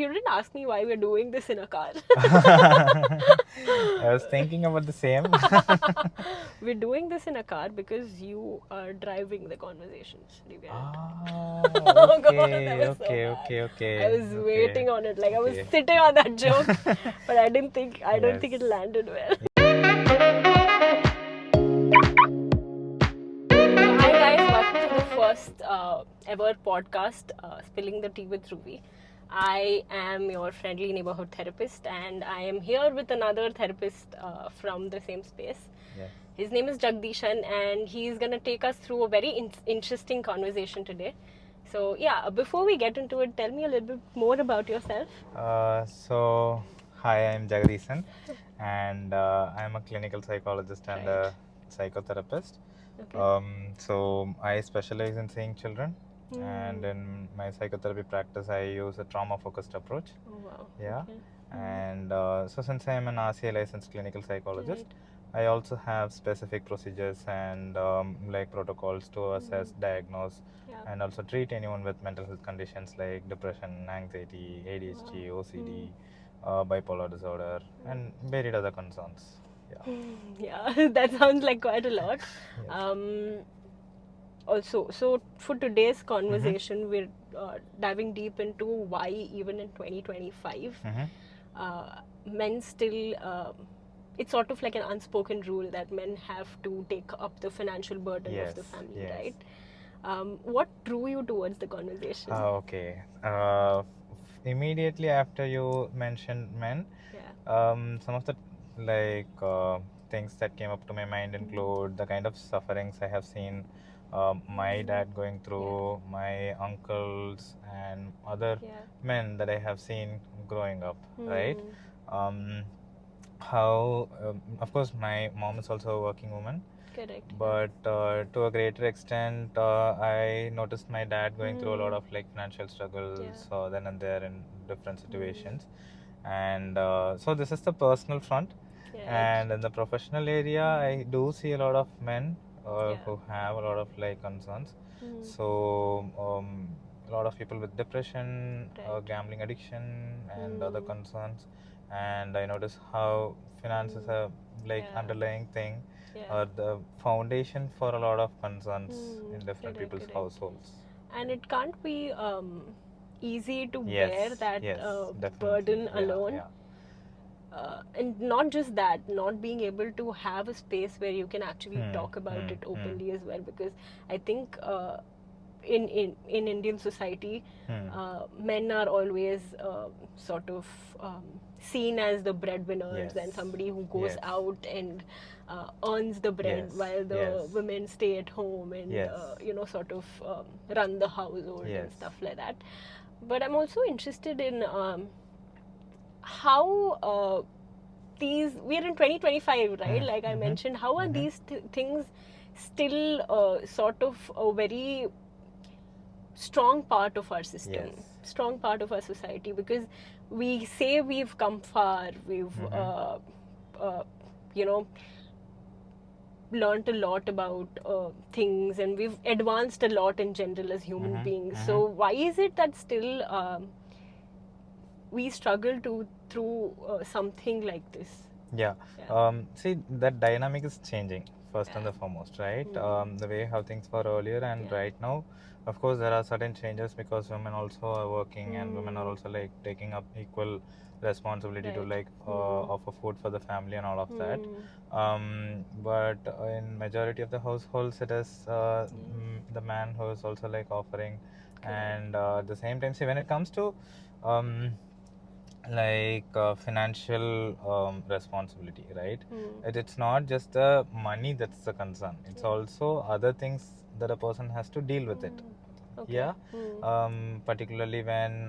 You didn't ask me why we're doing this in a car. I was thinking about the same. We're doing this in a car because you are driving the conversations. Do you get it? Oh, Oh God, that was so okay, bad. okay. I was waiting on it, like I was Okay. sitting on that joke, but I don't think it Yes. landed well. So hi guys, welcome to the first ever podcast, Spilling the Tea with Dhruvi. I am your friendly neighborhood therapist, and I am here with another therapist from the same space. Yes. His name is Jagdishan, and he's going to take us through a very interesting conversation today. So, yeah, before we get into it, tell me a little bit more about yourself. So, hi, I'm Jagadeesan, and I'm a clinical psychologist and Right. a psychotherapist. Okay. So, I specialize in seeing children, and in my psychotherapy practice, I use a trauma-focused approach. Oh, wow. Yeah. Okay. And so, since I am an RCA licensed clinical psychologist, Right. I also have specific procedures and like protocols to assess, diagnose, Yeah. and also treat anyone with mental health conditions like depression, anxiety, ADHD, Wow. OCD, bipolar disorder, and varied other concerns. Yeah. Yeah, that sounds like quite a lot. Yes. Also, so for today's conversation, we're diving deep into why, even in 2025, men still. It's sort of like an unspoken rule that men have to take up the financial burden of the Yes. family, Yes. right? What drew you towards the conversation? Okay. Immediately after you mentioned men, Yeah. some of the like things that came up to my mind include the kind of sufferings I have seen my dad going through, my uncles, and other Yeah. men that I have seen growing up, right? Hmm. How, of course, my mom is also a working woman, Correct. but to a greater extent, I noticed my dad going through a lot of like financial struggles then and there in different situations. And so this is the personal front. And in the professional area, I do see a lot of men who have a lot of like concerns. So a lot of people with depression, gambling addiction, and other concerns. And I notice how finance is a like underlying thing or the foundation for a lot of concerns in different people's households. And it can't be easy to Yes, bear that yes, burden definitely. alone. Yeah. And not just that, not being able to have a space where you can actually talk about it openly as well, because I think in Indian society, men are always sort of seen as the breadwinners and somebody who goes out and earns the bread while the women stay at home and sort of run the household and stuff like that. But I'm also interested in how these, we're in 2025, right? Like I mentioned, how are these things still sort of a very strong part of our system, strong part of our society? Because we say we've come far, we've you know learned a lot about things, and we've advanced a lot in general as human beings. So why is it that still we struggle to through something like this? Yeah. See, that dynamic is changing first and the foremost, right? The way how things were earlier and right now, of course, there are certain changes because women also are working and women are also like taking up equal responsibility to like offer food for the family and all of that. But in majority of the households, it is the man who is also like offering. And at the same time, see, when it comes to financial responsibility, right? It's not just the money that's the concern, it's also other things that a person has to deal with it. Yeah. Particularly when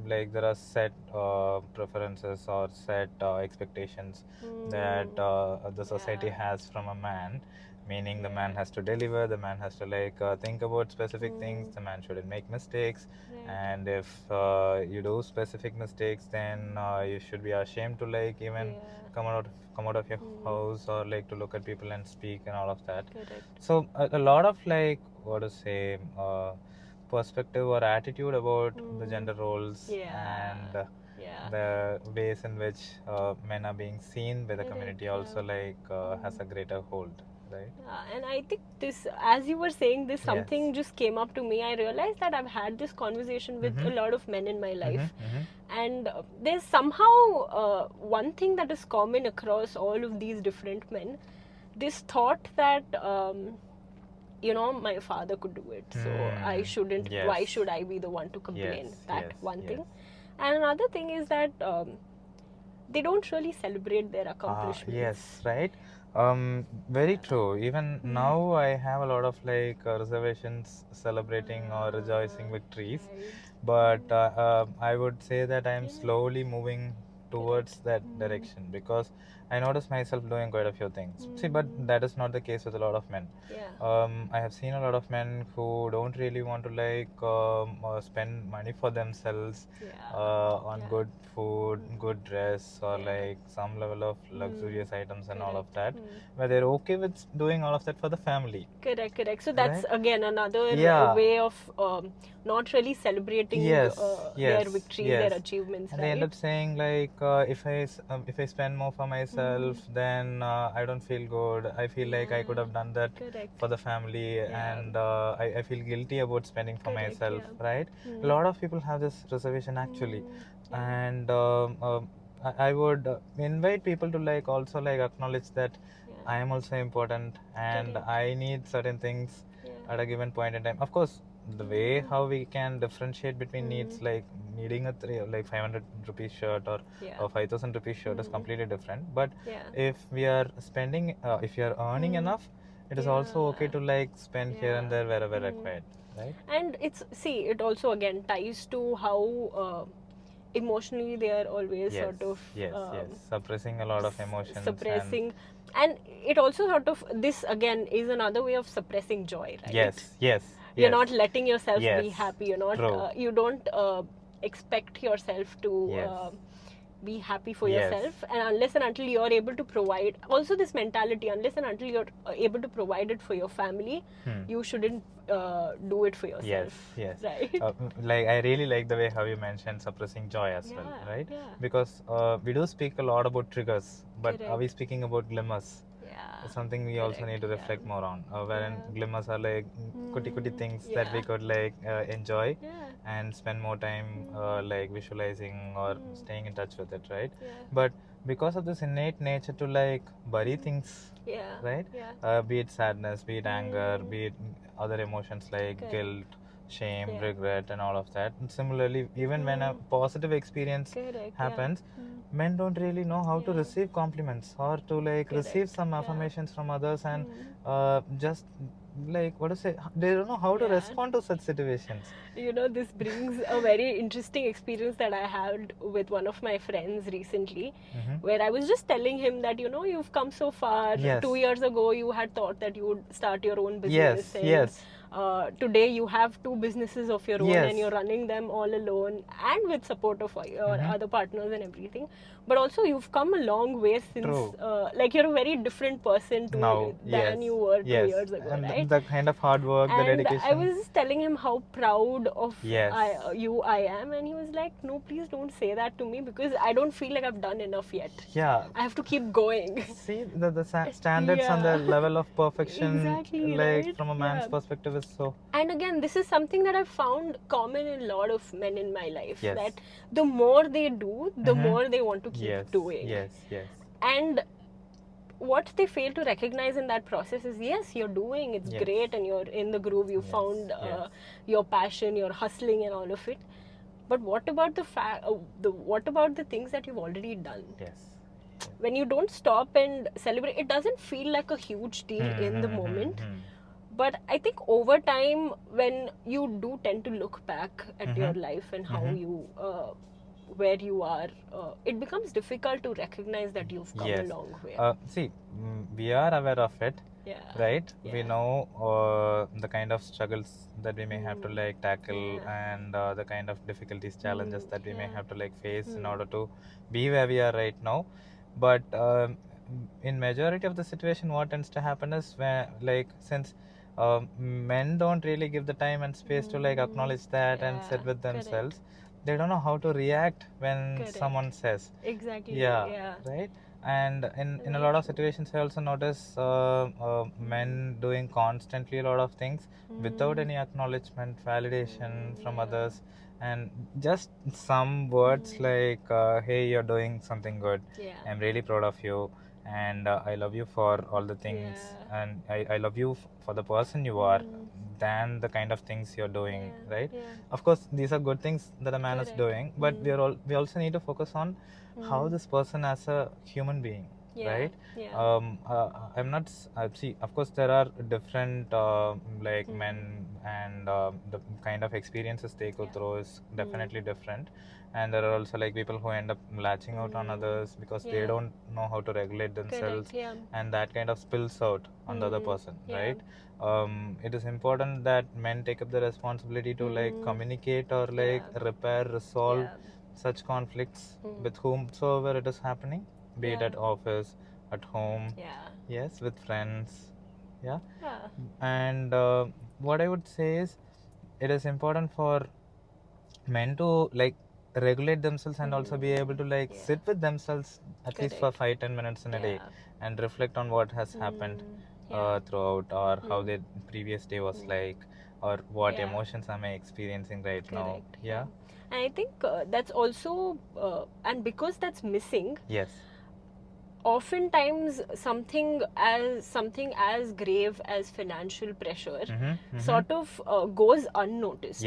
like there are set preferences or set expectations that the society has from a man, meaning the man has to deliver, the man has to like think about specific things, the man shouldn't make mistakes, and if you do specific mistakes, then you should be ashamed to like even come out of your house or like to look at people and speak and all of that. So a lot of like what to say perspective or attitude about the gender roles and the ways in which men are being seen by the community also has a greater hold, right? Yeah, and I think this, as you were saying this, something just came up to me. I realized that I've had this conversation with a lot of men in my life, and there's somehow one thing that is common across all of these different men, this thought that my father could do it, so I shouldn't. Why should I be the one to complain? One thing. And another thing is that they don't really celebrate their accomplishments. Yes, right. Very true. Even now, I have a lot of reservations celebrating or rejoicing victories, but I would say that I'm slowly moving towards that direction because I notice myself doing quite a few things. See, but that is not the case with a lot of men. I have seen a lot of men who don't really want to spend money for themselves on good food, good dress, or some level of luxurious items and all of that, where they're okay with doing all of that for the family. Correct. So that's again another way of not really celebrating their victories, their achievements. And they end up saying if I spend more for myself, then I don't feel good. I feel like I could have done that for the family, and I feel guilty about spending for myself, right? A lot of people have this reservation actually, and I would invite people to also acknowledge that I am also important and I need certain things at a given point in time. Of course, the way how we can differentiate between needs, like needing a 500 rupees shirt or a 5,000 rupees shirt is completely different. But if we are spending, if you are earning enough, it is also okay to spend here and there wherever required, right? And it also again ties to how emotionally they are always sort of suppressing a lot of emotions, and it also sort of, this again is another way of suppressing joy, right? You're not letting yourself be happy. You're not you don't expect yourself to be happy for yourself, and unless and until you're able to provide, also this mentality, unless and until you're able to provide it for your family, you shouldn't do it for yourself. Right? I really like the way how you mentioned suppressing joy as well, right? Because we do speak a lot about triggers, but are we speaking about glimmers? Something we also need to reflect more on, wherein glimmers are kuti things that we could enjoy and spend more time visualizing or staying in touch with it, right? But because of this innate nature to bury things, right? Be it sadness, be it anger, be it other emotions like guilt, shame, regret, and all of that. And similarly, even when a positive experience happens, men don't really know how to receive compliments or to receive some affirmations from others, and just what to say, they don't know how to respond to such situations. This brings a very interesting experience that I had with one of my friends recently, where I was just telling him that you've come so far. 2 years ago you had thought that you would start your own business, today you have 2 businesses of your own, and you're running them all alone and with support of your other partners and everything. But also you've come a long way since you're a very different person than you were 2 years ago, and right? the kind of hard work, the dedication. I was telling him how proud of I am, and he was like, no, please don't say that to me, because I don't feel like I've done enough yet. I have to keep going. See, the standards and the level of perfection from a man's perspective is so. And again, this is something that I've found common in a lot of men in my life, that the more they do, the more they want to keep doing. And what they fail to recognize in that process is, yes, you're doing, it's great, and you're in the groove, you found your passion, you're hustling and all of it. But what about what about the things that you've already done? When you don't stop and celebrate, it doesn't feel like a huge deal in the moment. But I think over time, when you do tend to look back at your life and how you where you are, it becomes difficult to recognize that you've come a long way. See, we are aware of it, right? We know the kind of struggles that we may have to tackle, and the kind of difficulties, challenges that we may have to face in order to be where we are right now. But in majority of the situation, what tends to happen is, where since men don't really give the time and space to like acknowledge that and sit with themselves. They don't know how to react when someone says. Exactly. Yeah. Right. And in a lot of situations, I also notice men doing constantly a lot of things without any acknowledgement, validation from others, and just some words like, "Hey, you're doing something good. I'm really proud of you, and I love you for all the things, and I love you for the person you are, than the kind of things you're doing." Right? Of course, these are good things that a man is doing, but we also need to focus on how this person as a human being, right? I'm not see, of course there are different like men, and the kind of experiences they go through is definitely different, and there are also like people who end up latching out on others because they don't know how to regulate themselves, and that kind of spills out on the other person, right? It is important that men take up the responsibility to like communicate or like repair, resolve such conflicts with whomsoever it is happening, be it at office, at home, yes, with friends, and what I would say is, it is important for men to like regulate themselves and also be able to like sit with themselves at least for 5-10 minutes in a day and reflect on what has happened throughout, or how their previous day was like, or what emotions am I experiencing right now. And I think that's also and because that's missing, oftentimes something as grave as financial pressure sort of goes unnoticed.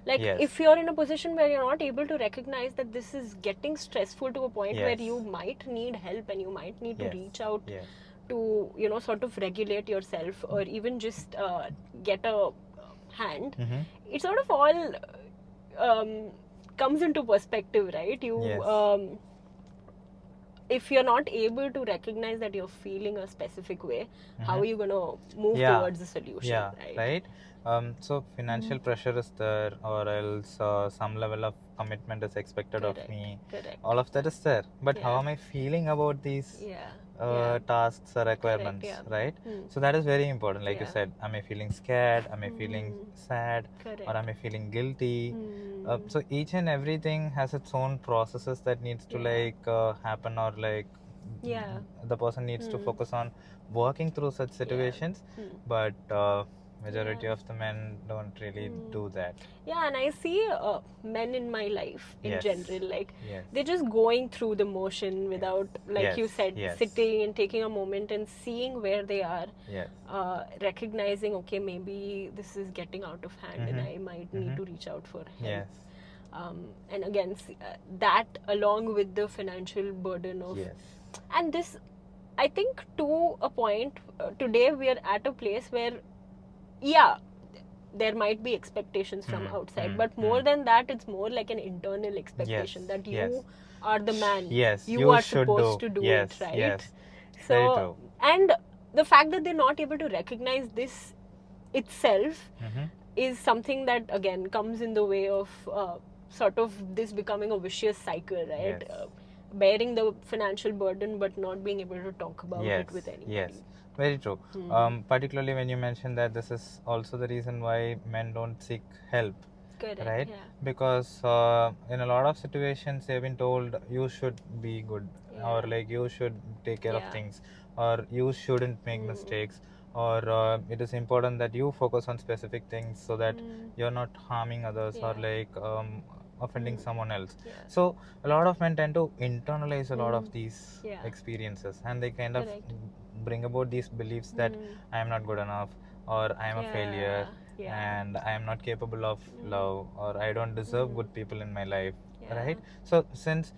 Like if you're in a position where you're not able to recognize that this is getting stressful to a point where you might need help and you might need to reach out to, you know, sort of regulate yourself, or even just get a hand, it sort of all comes into perspective, right? If you're not able to recognize that you're feeling a specific way, how are you going to move towards the solution, right? So financial pressure is there, or else some level of commitment is expected of me. All of that is there, but how am I feeling about these tasks or requirements, right? So that is very important. Like you said, am I feeling scared, am I feeling sad, or am I feeling guilty? So each and everything has its own processes that needs to like happen, or like the person needs to focus on working through such situations, but majority of the men don't really do that. And I see men in my life in general, like they're just going through the motion without, like you said, sitting and taking a moment and seeing where they are, recognizing, okay, maybe this is getting out of hand and I might need to reach out for help. And again, that along with the financial burden of, and this, I think to a point, today we are at a place where there might be expectations from outside, but more than that, it's more like an internal expectation that you are the man, you are supposed to do it, right? So, and the fact that they're not able to recognize this itself is something that again comes in the way of sort of this becoming a vicious cycle, right? Bearing the financial burden but not being able to talk about it with anybody. Very true. Particularly when you mentioned that this is also the reason why men don't seek help, right? Because in a lot of situations they've been told you should be good, or like you should take care of things, or you shouldn't make mistakes, or it is important that you focus on specific things so that you're not harming others or like offending someone else. So a lot of men tend to internalize a lot of these experiences, and they kind of bring about these beliefs that I am not good enough, or I am a failure, and I am not capable of love, or I don't deserve good people in my life, right? So since,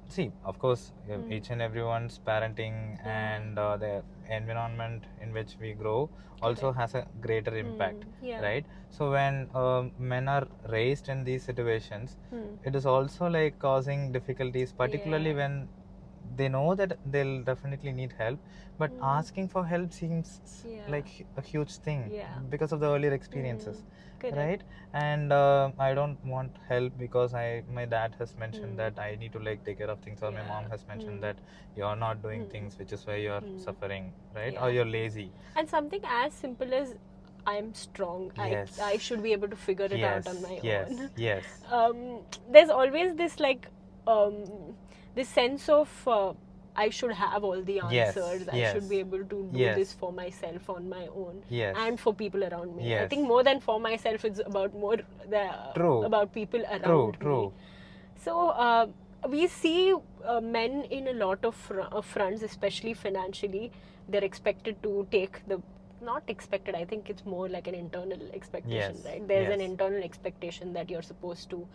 see, of course, each and everyone's parenting and the environment in which we grow also has a greater impact, right? So when men are raised in these situations, it is also like causing difficulties, particularly when they know that they'll definitely need help, but asking for help seems like a huge thing because of the earlier experiences, right? And I don't want help because my dad has mentioned that I need to like take care of things, or my mom has mentioned that you're not doing things, which is why you're suffering, right? Or you're lazy. And something as simple as I'm strong. Yes. I should be able to figure it out on my Yes. own. Yes. There's always this this sense of I should have all the Yes, answers. I yes, should be able to do yes. this for myself on my own Yes. and for people around me. I Yes. think more than for myself, it's about True. about people around True. me. So we see men in a lot of fronts, especially financially. They're expected to take the not expected. I think it's more like an internal expectation, Yes, right? There's an yes. internal expectation that you're supposed to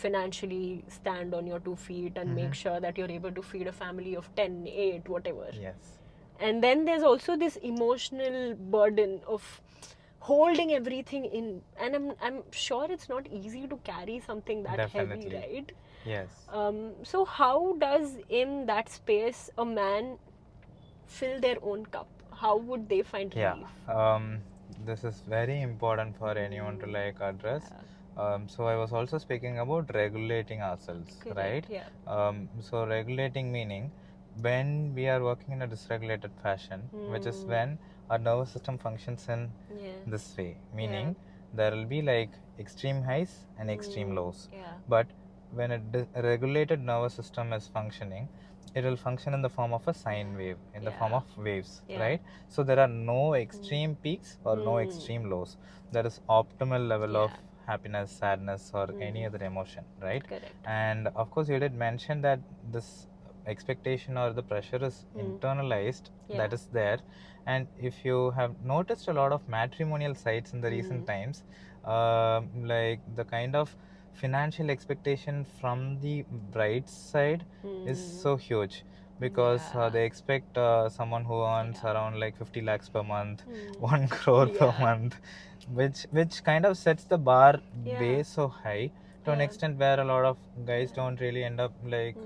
financially stand on your 2 feet and make sure that you're able to feed a family of 10, 8, whatever. Yes. And then there's also this emotional burden of holding everything in, and I'm sure it's not easy to carry something that Definitely. heavy, right? Yes. So how does in that space a man fill their own cup? How would they find relief? This is very important for anyone to like address. So I was also speaking about regulating ourselves, Correct, right? yeah. So regulating meaning when we are working in a dysregulated fashion, which is when our nervous system functions in this way, meaning there will be like extreme highs and extreme lows. But when a regulated nervous system is functioning, it will function in the form of a sine wave, in the form of waves, right? So there are no extreme peaks or no extreme lows. There is optimal level of happiness, sadness, or any other emotion, right? Correct. And of course, you did mention that this expectation or the pressure is internalized, that is there. And if you have noticed a lot of matrimonial sites in the recent times, like the kind of financial expectation from the bride's side is so huge, because they expect someone who earns around like 50 lakhs per month, 1 crore per month, which kind of sets the bar way so high to an extent where a lot of guys don't really end up like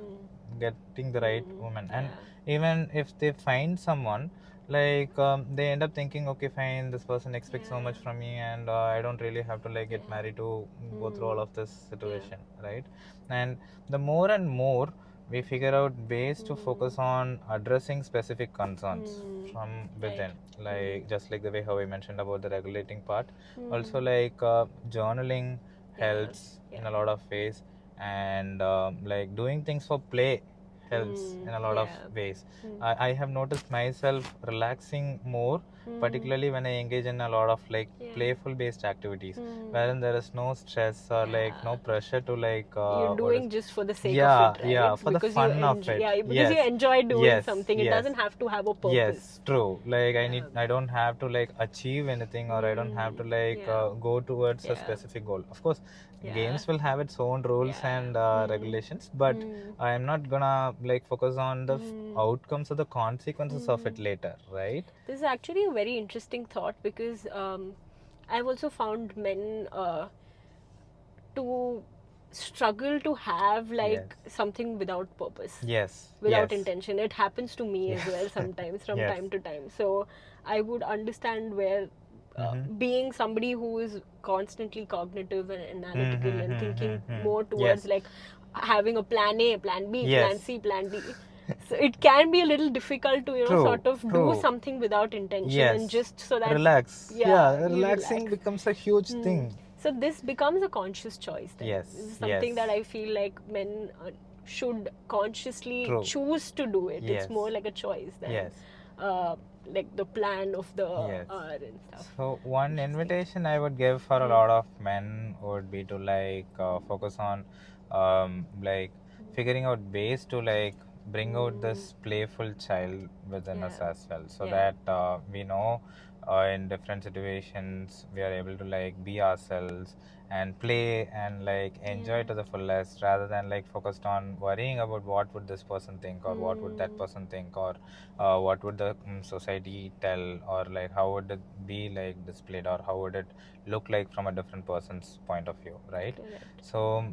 getting the right woman. And even if they find someone, like they end up thinking, okay, fine, this person expects so much from me, and I don't really have to like get married to go through all of this situation, right? And the more and more we figure out ways to focus on addressing specific concerns from within, like just like the way how I mentioned about the regulating part. Also like journaling helps in a lot of ways, and like doing things for play helps in a lot of ways. I have noticed myself relaxing more, particularly when I engage in a lot of like playful based activities, wherein there is no stress or like no pressure to like you're doing just for the sake of it, right? for because the fun of it. Yeah, because you enjoy doing something. It Yes. doesn't have to have a purpose. Yes, true. Like I don't have to like achieve anything, or I don't have to like go towards a specific goal. Of course, games will have its own rules and regulations, but I am not gonna like focus on the outcomes or the consequences of it later, right? This is actually a very interesting thought, because I've also found men to struggle to have like something without purpose, without intention. It happens to me as well sometimes from time to time. So I would understand where being somebody who is constantly cognitive and analytical and thinking more towards like having a plan A, plan B, plan C, plan D. So it can be a little difficult to sort of do something without intention and just so that relax. Relaxing becomes a huge thing. So this becomes a conscious choice then. This is something that I feel like men should consciously choose to do it. It's more like a choice than like the plan of the hour and stuff. So one invitation I would give for a lot of men would be to like focus on like figuring out ways to like bring out this playful child within us as well, so that we know in different situations we are able to like be ourselves and play and like enjoy to the fullest, rather than like focused on worrying about what would this person think, or what would that person think, or what would the society tell, or like how would it be like displayed, or how would it look like from a different person's point of view, right? So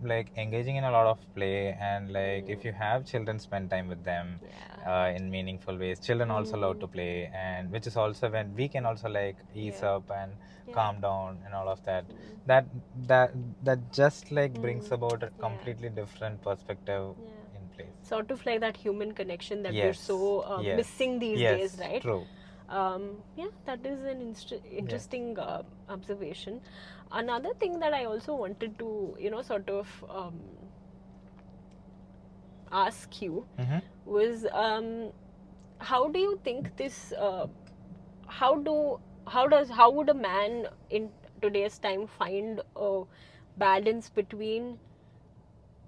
like engaging in a lot of play, and like if you have children, spend time with them in meaningful ways. Children also love to play, and which is also when we can also like ease up and calm down and all of that. That just like brings about a completely different perspective in place. Sort of like that human connection that we're so missing these days, right? True. Yeah, that is an interesting observation. Another thing that I also wanted to, sort of ask you was, how do you think this? How would a man in today's time find a balance between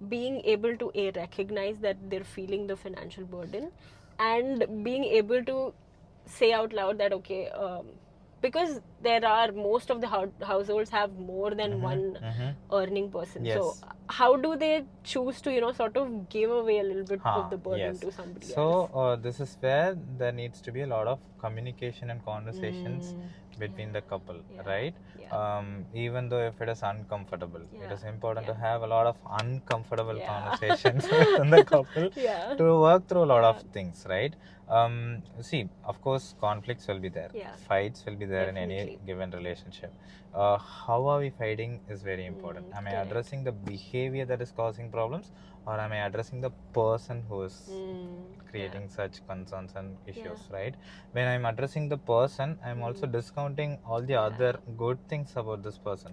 being able to recognize that they're feeling the financial burden and being able to say out loud that okay, because there are most of the households have more than one earning person. Yes. So how do they choose to sort of give away a little bit of the burden yes. to somebody So else? this is where there needs to be a lot of communication and conversations between the couple, right? Even though if it is uncomfortable, it is important to have a lot of uncomfortable conversations within the couple to work through a lot of things, right? See, of course, conflicts will be there, fights will be there in any given relationship. How are we fighting is very important. Am I addressing the behavior that is causing problems, or am I addressing the person who is creating such concerns and issues, right? When I'm addressing the person, I'm also discounting all the other good things about this person.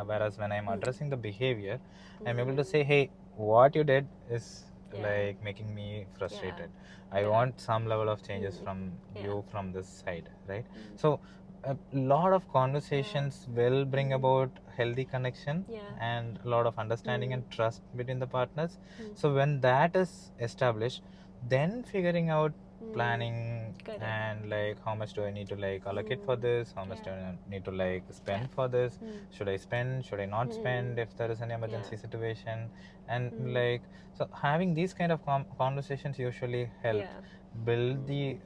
Whereas when I'm addressing the behavior, I'm able to say, hey, what you did is like making me frustrated. I want some level of changes from you from this side, right? So a lot of conversations will bring about healthy connection and a lot of understanding and trust between the partners. So when that is established, then figuring out planning and like how much do I need to like allocate for this, how much do I need to like spend for this, should I spend, should I not spend if there is an emergency situation, and like so having these kind of conversations usually help build the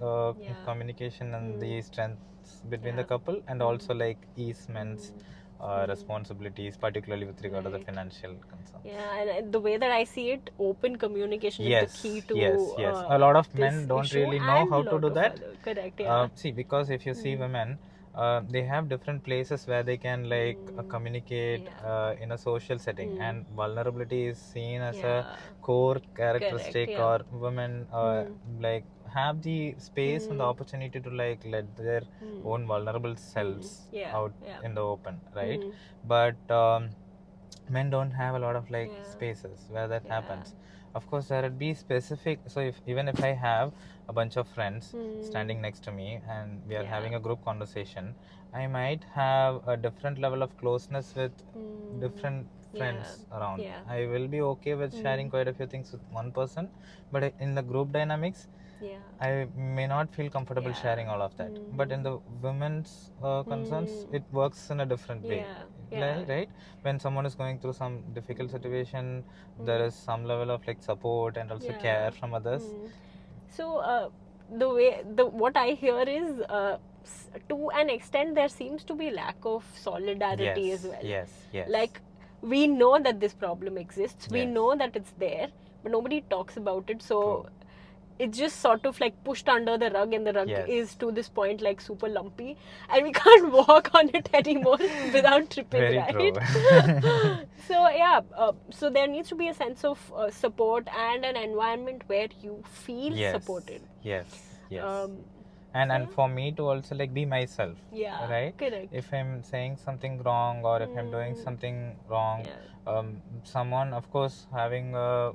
communication and the strengths between the couple, and also like ease men's responsibilities, particularly with regard to the financial concerns. And the way that I see it, open communication is the key to yes. A lot of men don't really know how to do that. Correct. See, because if you see women, they have different places where they can like communicate in a social setting, and vulnerability is seen as a core characteristic, or women like have the space and the opportunity to like let their own vulnerable selves out in the open, right? But men don't have a lot of like spaces where that happens. Of course, there would be specific. So if I have a bunch of friends standing next to me and we are having a group conversation, I might have a different level of closeness with different friends around. I will be okay with sharing quite a few things with one person, but in the group dynamics, I may not feel comfortable sharing all of that. But in the women's concerns, it works in a different way, right? When someone is going through some difficult situation, there is some level of like support and also care from others. So what I hear is, to an extent, there seems to be lack of solidarity as well. Yes. Like, we know that this problem exists, we know that it's there, but nobody talks about it. So it's just sort of like pushed under the rug, and the rug is to this point like super lumpy, and we can't walk on it anymore without tripping. Very right? True. So so there needs to be a sense of support and an environment where you feel supported. Yes. And for me to also like be myself, right? Correct. If I'm saying something wrong, or if I'm doing something wrong, someone, of course, having a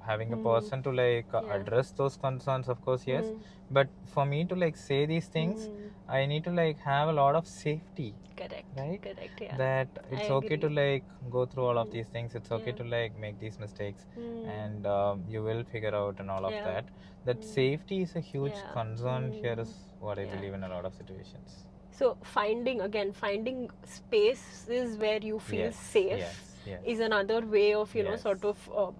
having a person to like address those concerns, of course, yes. But for me to like say these things, I need to like have a lot of safety. Correct. Right? Correct. That it's okay to like go through all of these things. It's okay to like make these mistakes, and you will figure out and all of that. That safety is a huge concern here, is what I believe in a lot of situations. So finding spaces where you feel safe is another way of sort of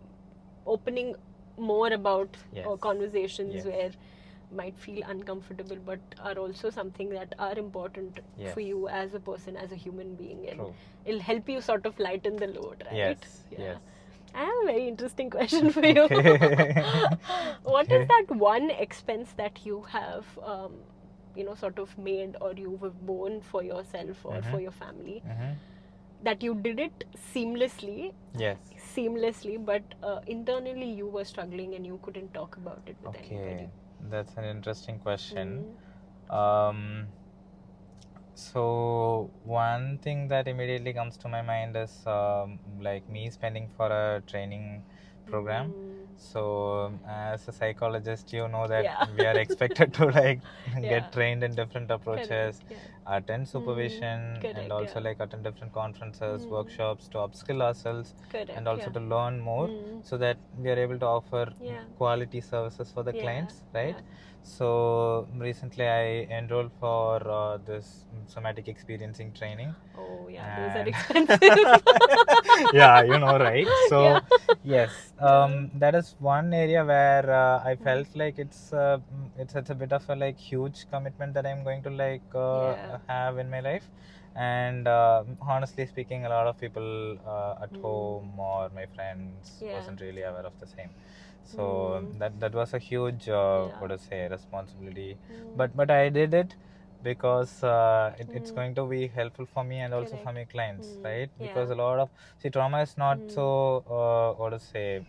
opening more about conversations where might feel uncomfortable, but are also something that are important for you as a person, as a human being, and it'll help you sort of lighten the load, right? Yes. I have a very interesting question for you. What is that one expense that you have sort of made, or you've borne for yourself or for your family, that you did it seamlessly, but internally you were struggling and you couldn't talk about it with anybody? That's an interesting question. Um, so one thing that immediately comes to my mind is like me spending for a training program. So as a psychologist, you know that Yeah. we are expected to like Yeah. get trained in different approaches, Correct. Yeah. attend supervision, and Correct. also Yeah. like attend different conferences, workshops to upskill ourselves, Correct. and also Yeah. to learn more, so that we are able to offer Yeah. quality services for the Yeah. clients, right? Yeah. So recently I enrolled for this somatic experiencing training. Oh yeah, those are And expensive. yeah, you know, right? So Yeah. yes, that is one area where I felt like it's a bit of a like huge commitment that I'm going to like Yeah. have in my life. And honestly speaking, a lot of people at home or my friends Yeah. wasn't really aware of the same. So that was a huge what to say responsibility, but I did it because it's going to be helpful for me and also for my clients, right? Because a lot of trauma is not so what to say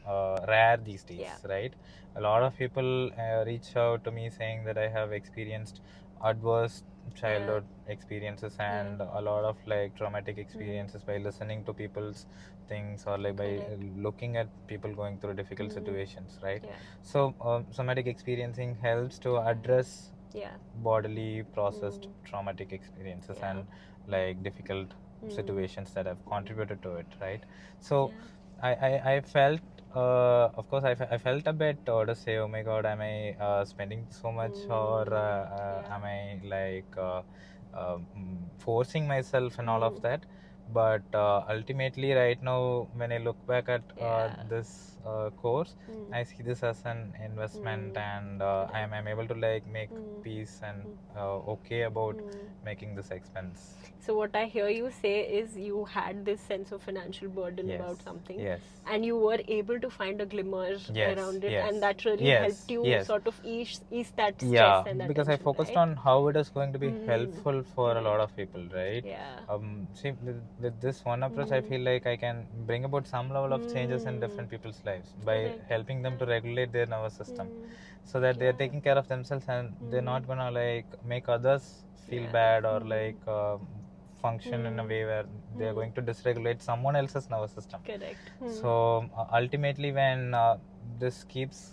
rare these days, right? A lot of people reach out to me saying that I have experienced adverse childhood experiences and a lot of like traumatic experiences by listening to people's things or like by looking at people going through difficult situations, right? So somatic experiencing helps to address bodily processed traumatic experiences and like difficult situations that have contributed to it, right? So I felt of course I felt a bit to say, oh my god, am I spending so much or am I like forcing myself and all of that. But ultimately right now when I look back at this course, I see this as an investment, and I'm able to like make peace and okay about making this expense. So what I hear you say is you had this sense of financial burden about something, and you were able to find a glimmer around it, and that really helped you sort of ease that stress and that because I tension, focused right? on how it is going to be helpful for a lot of people, right? Yeah. See, with this one approach, I feel like I can bring about some level of changes in different people's lives by helping them to regulate their nervous system, so that they are taking care of themselves and they're not gonna like make others feel bad or like function in a way where they are going to dysregulate someone else's nervous system. Correct. So ultimately, when this keeps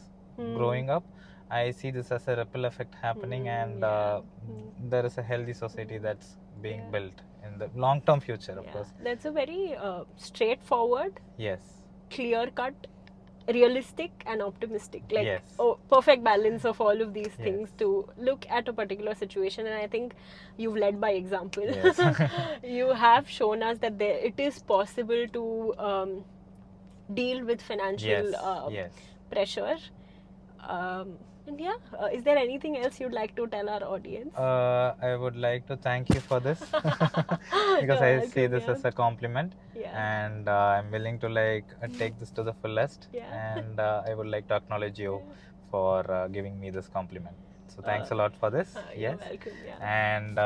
growing up, I see this as a ripple effect happening, and there is a healthy society that's being built in the long-term future, of course. That's a very straightforward, clear-cut, realistic and optimistic, like perfect balance of all of these things to look at a particular situation. And I think you've led by example. You have shown us that it is possible to deal with financial pressure. And is there anything else you'd like to tell our audience? I would like to thank you for this because I see this as a compliment, and I'm willing to like take this to the fullest, and I would like to acknowledge you for giving me this compliment. So thanks a lot for this. You're welcome. And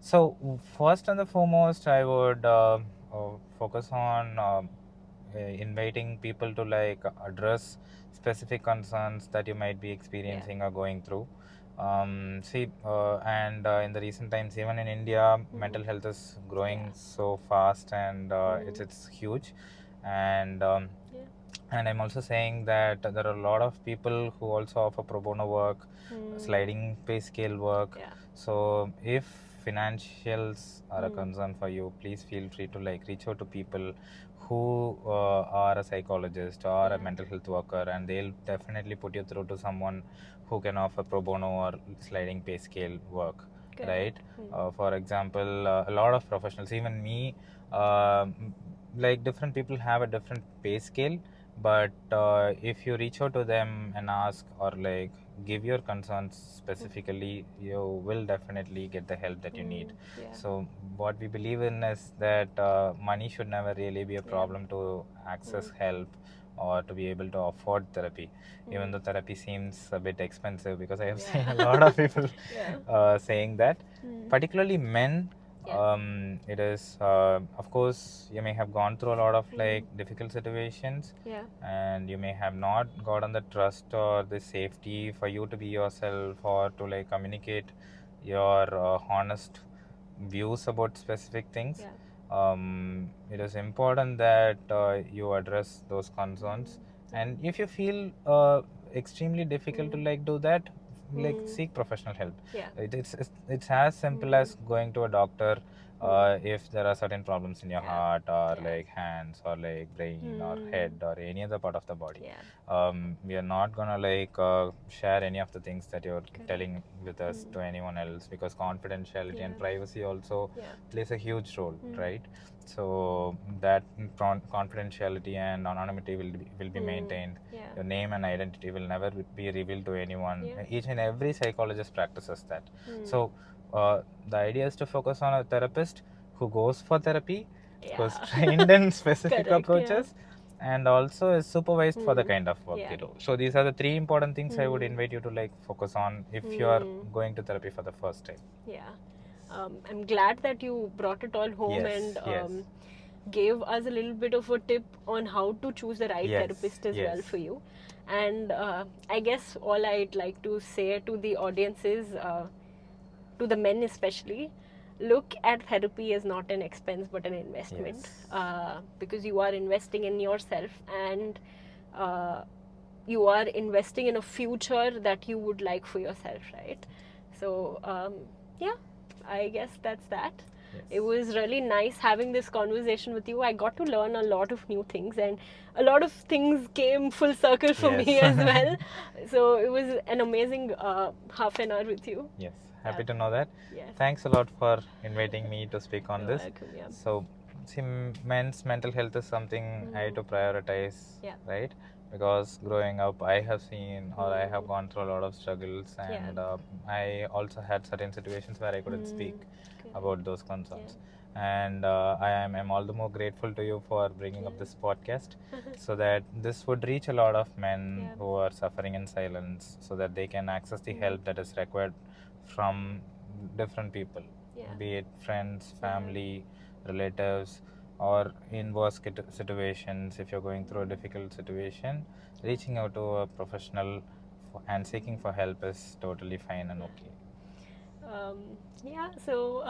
so first and the foremost, I would focus on inviting people to like address specific concerns that you might be experiencing or going through. And in the recent times, even in India, mental health is growing so fast, and it's huge. And I'm also saying that there are a lot of people who also offer pro bono work, sliding pay scale work. So if financials are a concern for you, please feel free to like reach out to people who are a psychologist or a mental health worker, and they'll definitely put you through to someone who can offer pro bono or sliding pay scale work. Right? For example, a lot of professionals, even me, like different people have a different pay scale, but if you reach out to them and ask or like give your concerns specifically, you will definitely get the help that you need. So what we believe in is that money should never really be a problem to access help or to be able to afford therapy, even though therapy seems a bit expensive, because I have seen a lot of people saying that, particularly men. Yeah. It is, of course, you may have gone through a lot of like difficult situations, Yeah. and you may have not gotten the trust or the safety for you to be yourself or to like communicate your honest views about specific things. Yeah. It is important that you address those concerns, and if you feel extremely difficult to like do that, like seek professional help. Yeah. It's as simple as going to a doctor if there are certain problems in your heart or like hands or like brain or head or any other part of the body. Yeah. We are not gonna like share any of the things that you're telling with us to anyone else, because confidentiality and privacy also plays a huge role, right? So that confidentiality and anonymity will be maintained. Your name and identity will never be revealed to anyone. Each and every psychologist practices that. So the idea is to focus on a therapist who goes for therapy, who's trained in specific approaches, and also is supervised for the kind of work they do. So these are the three important things I would invite you to like focus on if you are going to therapy for the first time. Yeah. I'm glad that you brought it all home and gave us a little bit of a tip on how to choose the right therapist as well for you. And I guess all I'd like to say to the audience is, to the men especially, look at therapy as not an expense but an investment, because you are investing in yourself, and you are investing in a future that you would like for yourself, right? So I guess that's that. It was really nice having this conversation with you. I got to learn a lot of new things, and a lot of things came full circle for me as well. So it was an amazing half an hour with you. Yes, happy to know that. Thanks a lot for inviting me to speak on this. Welcome, So, see, men's mental health is something I had to prioritize, right? Because growing up, I have seen or I have gone through a lot of struggles, and I also had certain situations where I couldn't speak about those concerns. And I am all the more grateful to you for bringing up this podcast so that this would reach a lot of men who are suffering in silence, so that they can access the help that is required from different people, be it friends, family, relatives, or in worst situations, if you're going through a difficult situation, reaching out to a professional and seeking for help is totally fine and okay. So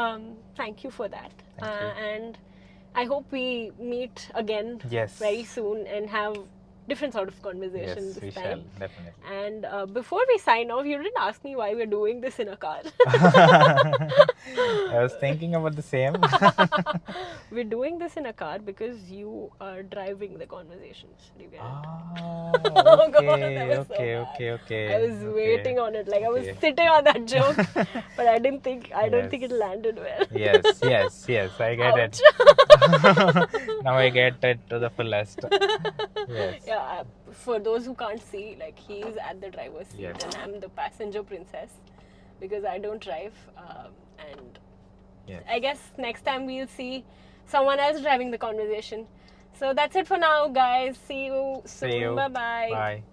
thank you for that. And I hope we meet again very soon and have different sort of conversations this time. Shall, definitely. And before we sign off, you didn't ask me why we're doing this in a car. I was thinking about the same. We're doing this in a car because you are driving the conversations. Do you get it? Oh, okay. I was waiting on it, like I was sitting on that joke, but I don't think it landed well. Yes, I get it. Now I get it to the fullest. Yeah, for those who can't see, like he's at the driver's seat and I'm the passenger princess because I don't drive. And I guess next time we'll see someone else driving the conversation. So that's it for now, guys. See you soon. Bye-bye. Bye.